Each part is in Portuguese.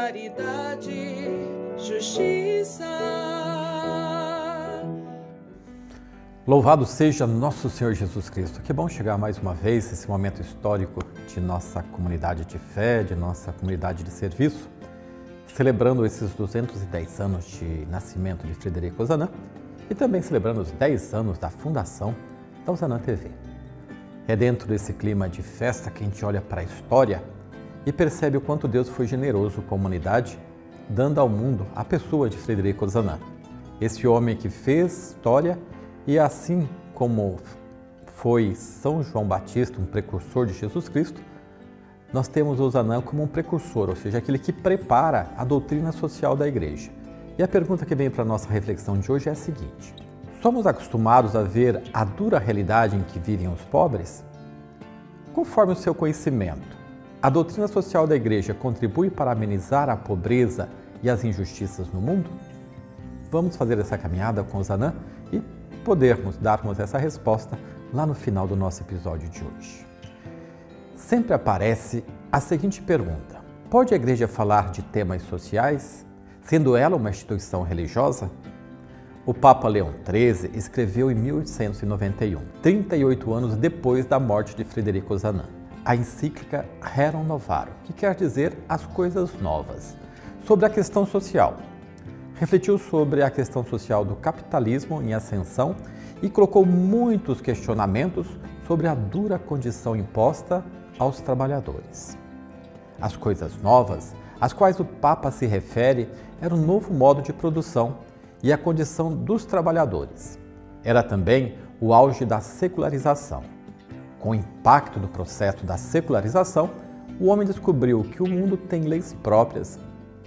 caridade, justiça. Louvado seja nosso Senhor Jesus Cristo. Que bom chegar mais uma vez nesse momento histórico de nossa comunidade de fé, de nossa comunidade de serviço, celebrando esses 210 anos de nascimento de Frederico Ozanam e também celebrando os 10 anos da fundação da Ozanam TV. É dentro desse clima de festa que a gente olha para a história e percebe o quanto Deus foi generoso com a humanidade, dando ao mundo a pessoa de Frederico Ozanam, esse homem que fez história. E assim como foi São João Batista, um precursor de Jesus Cristo, nós temos Ozanam como um precursor, ou seja, aquele que prepara a doutrina social da Igreja. E a pergunta que vem para a nossa reflexão de hoje é a seguinte: somos acostumados a ver a dura realidade em que vivem os pobres? Conforme o seu conhecimento, a doutrina social da Igreja contribui para amenizar a pobreza e as injustiças no mundo? Vamos fazer essa caminhada com Ozanam e darmos essa resposta lá no final do nosso episódio de hoje. Sempre aparece a seguinte pergunta: pode a Igreja falar de temas sociais, sendo ela uma instituição religiosa? O Papa Leão XIII escreveu em 1891, 38 anos depois da morte de Frederico Ozanam, a encíclica Rerum Novarum, que quer dizer as coisas novas, sobre a questão social. Refletiu sobre a questão social do capitalismo em ascensão e colocou muitos questionamentos sobre a dura condição imposta aos trabalhadores. As coisas novas, às quais o Papa se refere, era um novo modo de produção e a condição dos trabalhadores. Era também o auge da secularização. Com o impacto do processo da secularização, o homem descobriu que o mundo tem leis próprias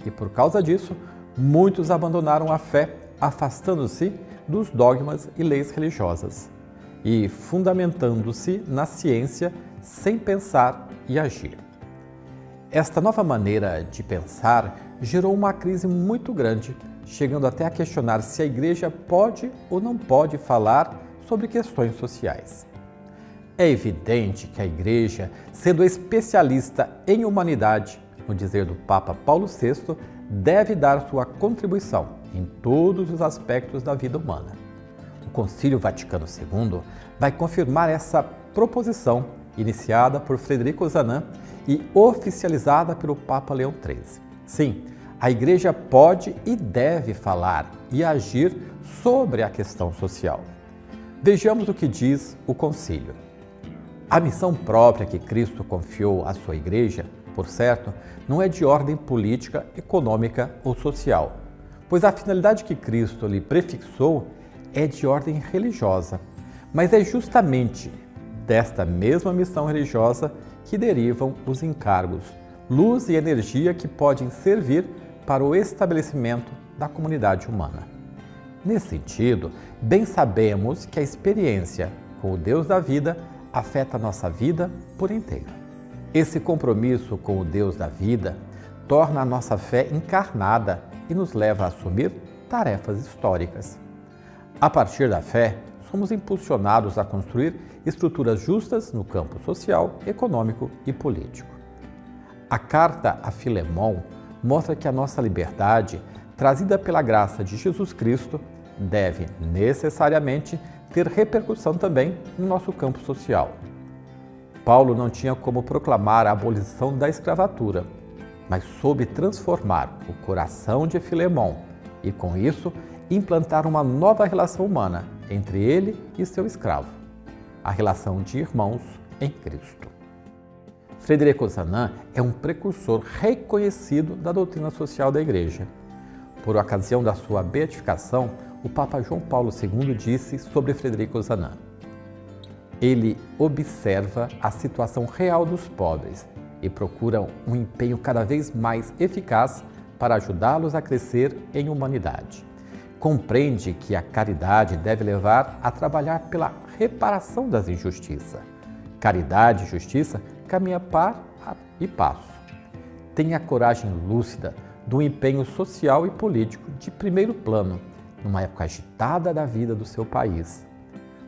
e, por causa disso, muitos abandonaram a fé, afastando-se dos dogmas e leis religiosas e fundamentando-se na ciência sem pensar e agir. Esta nova maneira de pensar gerou uma crise muito grande, chegando até a questionar se a Igreja pode ou não pode falar sobre questões sociais. É evidente que a Igreja, sendo especialista em humanidade, no dizer do Papa Paulo VI, deve dar sua contribuição em todos os aspectos da vida humana. O Concílio Vaticano II vai confirmar essa proposição iniciada por Frederico Ozanam e oficializada pelo Papa Leão XIII. Sim, a Igreja pode e deve falar e agir sobre a questão social. Vejamos o que diz o Concílio. A missão própria que Cristo confiou à sua Igreja, por certo, não é de ordem política, econômica ou social, pois a finalidade que Cristo lhe prefixou é de ordem religiosa, mas é justamente desta mesma missão religiosa que derivam os encargos, luz e energia que podem servir para o estabelecimento da comunidade humana. Nesse sentido, bem sabemos que a experiência com o Deus da vida afeta a nossa vida por inteiro. Esse compromisso com o Deus da vida torna a nossa fé encarnada e nos leva a assumir tarefas históricas. A partir da fé, somos impulsionados a construir estruturas justas no campo social, econômico e político. A carta a Filemon mostra que a nossa liberdade, trazida pela graça de Jesus Cristo, deve necessariamente ter repercussão também no nosso campo social. Paulo não tinha como proclamar a abolição da escravatura, mas soube transformar o coração de Filemon e, com isso, implantar uma nova relação humana entre ele e seu escravo, a relação de irmãos em Cristo. Frederico Ozanam é um precursor reconhecido da doutrina social da Igreja. Por ocasião da sua beatificação, o Papa João Paulo II disse sobre Frederico Ozanam: ele observa a situação real dos pobres e procura um empenho cada vez mais eficaz para ajudá-los a crescer em humanidade. Compreende que a caridade deve levar a trabalhar pela reparação das injustiças. Caridade e justiça caminham par e passo. Tenha a coragem lúcida do empenho social e político de primeiro plano, numa época agitada da vida do seu país,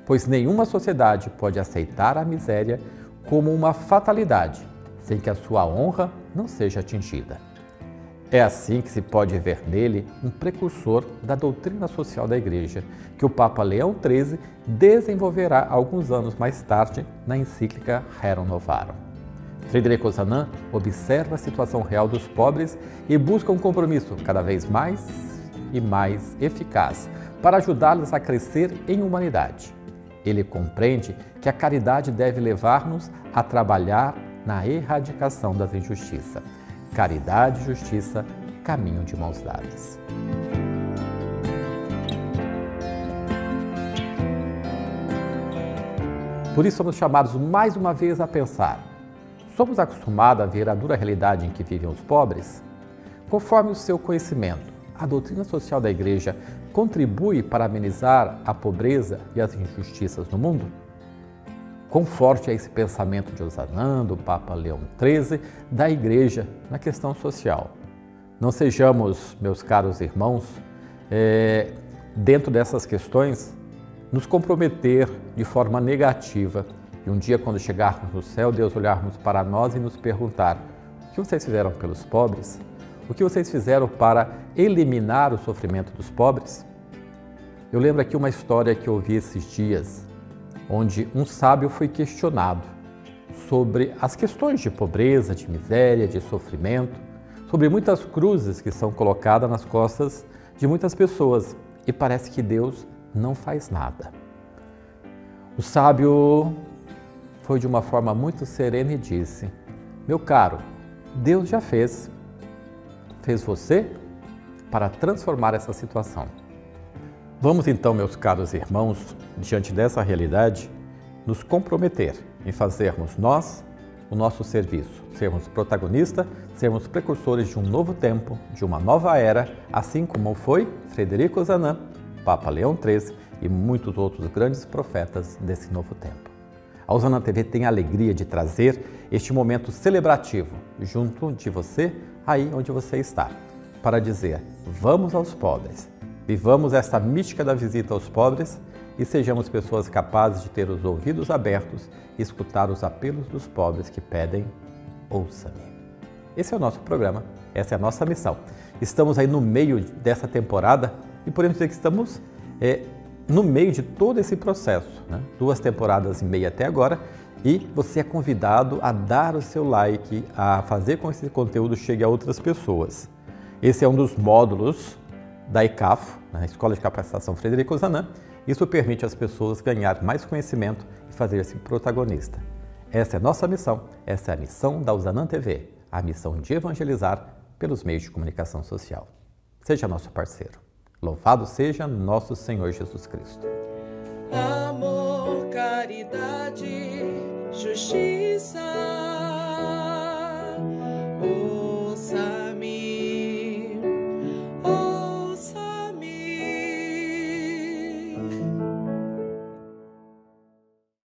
pois nenhuma sociedade pode aceitar a miséria como uma fatalidade, sem que a sua honra não seja atingida. É assim que se pode ver nele um precursor da doutrina social da Igreja, que o Papa Leão XIII desenvolverá alguns anos mais tarde na encíclica Rerum Novarum. Frederico Ozanam observa a situação real dos pobres e busca um compromisso cada vez mais e mais eficaz para ajudá-los a crescer em humanidade. Ele compreende que a caridade deve levar-nos a trabalhar na erradicação das injustiças. Caridade e justiça, caminho de mãos dadas. Por isso somos chamados mais uma vez a pensar: somos acostumados a ver a dura realidade em que vivem os pobres? Conforme o seu conhecimento, a doutrina social da Igreja contribui para amenizar a pobreza e as injustiças no mundo? Quão forte é esse pensamento de Ozanam, do Papa Leão XIII, da Igreja na questão social? Não sejamos, meus caros irmãos, dentro dessas questões, nos comprometer de forma negativa e um dia, quando chegarmos no céu, Deus olharmos para nós e nos perguntar: o que vocês fizeram pelos pobres? O que vocês fizeram para eliminar o sofrimento dos pobres? Eu lembro aqui uma história que eu ouvi esses dias, onde um sábio foi questionado sobre as questões de pobreza, de miséria, de sofrimento, sobre muitas cruzes que são colocadas nas costas de muitas pessoas, e parece que Deus não faz nada. O sábio foi de uma forma muito serena e disse: meu caro, Deus já fez você para transformar essa situação. Vamos então, meus caros irmãos, diante dessa realidade, nos comprometer em fazermos nós o nosso serviço, sermos protagonistas, sermos precursores de um novo tempo, de uma nova era, assim como foi Frederico Ozanam, Papa Leão XIII e muitos outros grandes profetas desse novo tempo. A Ozanam TV tem a alegria de trazer este momento celebrativo junto de você, aí onde você está, para dizer: vamos aos pobres. Vivamos esta mística da visita aos pobres e sejamos pessoas capazes de ter os ouvidos abertos e escutar os apelos dos pobres que pedem: ouça-me. Esse é o nosso programa, essa é a nossa missão. Estamos aí no meio dessa temporada e podemos dizer que estamos no meio de todo esse processo, né? 2 temporadas e meia até agora, e você é convidado a dar o seu like, a fazer com que esse conteúdo chegue a outras pessoas. Esse é um dos módulos da ECAFO, na Escola de Capacitação Frederico Ozanam. Isso permite às pessoas ganhar mais conhecimento e fazer-se protagonista. Essa é a nossa missão, essa é a missão da Ozanam TV, a missão de evangelizar pelos meios de comunicação social. Seja nosso parceiro. Louvado seja nosso Senhor Jesus Cristo. Amor, caridade, justiça.